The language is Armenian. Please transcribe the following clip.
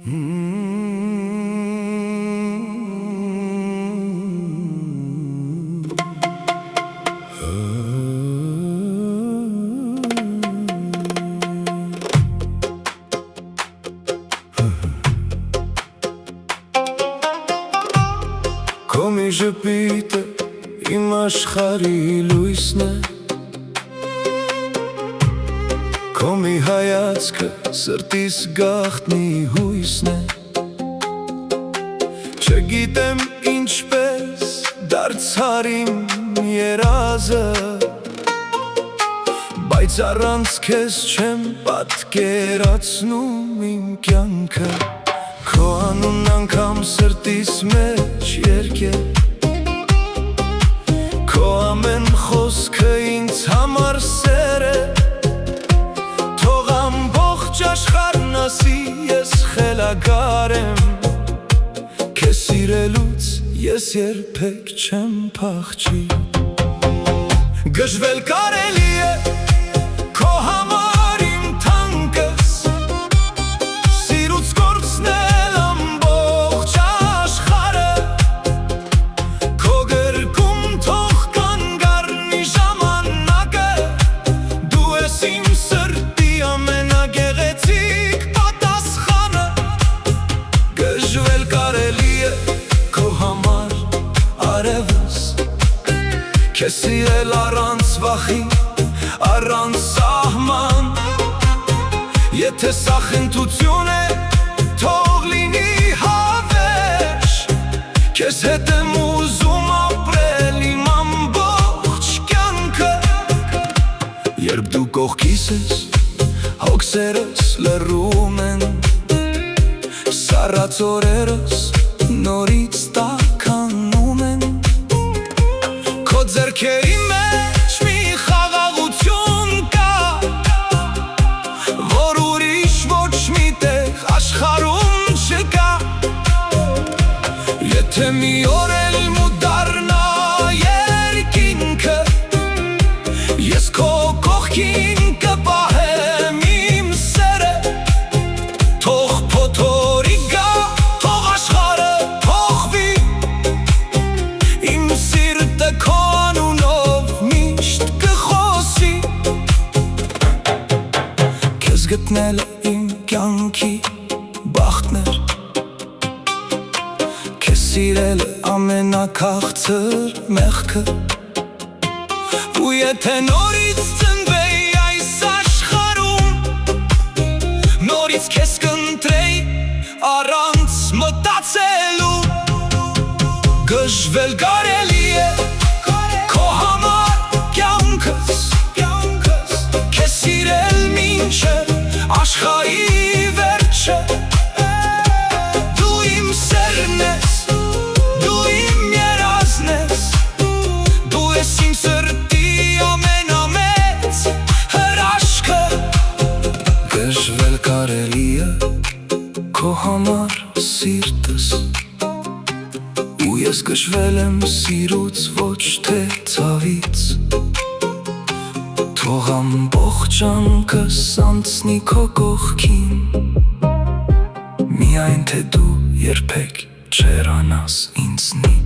Քո մի ժպիտը իմ աշխարհի լույսն է, քո մի հայացքը սրտիս գաղտնի հույսն է, չգիտեմ ինչպես դարձար իմ երազը, բայց առանց քեզ չեմ պատկերացնում իմ կյանքը, քո անունն անգամ սրտիս մեջ երգել, քո ամեն խոսքը ինձ համար սեր է, թող ամբողջ աշխարհն ասի ես խելագար եմ, քեզ սիրելուց ես երբեք չեմ փախչի, գժվել կարելի է քո համար իմ թանկս, սիրուց կորցնել ամբողջ աշխարհը, քո գրկում թող կանգառնի ժամանակը, դու ես իմ սրտի ամենագեղեցիկ պատասխանը, գժվել կարելի է քո համար արևս, քեզ սիրել առանց վախի, առանց սահման, եթե սա խնդություն է, թող լինի հավերժ, քեզ հետ եմ ուզում ապրել իմ ամբողջ կյանքը, երբ դու կողքիս ես, հոգսերս լռում են, սառած օրերս նորից տաքանում են, քո ձեռքերի մեջ մի խաղաղություն կա, որ ուրիշ ոչ մի տեղ աշխարհում չկա, եթե մի օր էլ մութ դառնա երկինքը, ես քո կողքին կպահեմ իմ սերը, թող փոթորի գա, թող աշխարհը փոխվի, իմ սիրտը քո անունով միշտ կխոսի, քեզ գտնելը իմ կյանքի բախտն էր, քեզ սիրելը ամենաքաղցր մեղքը, ու եթե նորից ծնվեի այս աշխարհում, նորից քեզ կընտրեի առանց մտածելու, գժվել կարելի է քո համար կյանքս, քեզ սիրել մինչև աշխարհի վերջը, դու իմ սերն ես, դու իմ երազն ես, դու ես իմ սրտի ամենամեծ հրաշքը, գժվել կարելի է քո համար սիրտս, ու ես գժվել եմ սիրուց ոչ թե ցավից, թող ամբողջ անկս անցնի քո կողքին, միայն թե դու երբեք չհեռանաս ինձնից։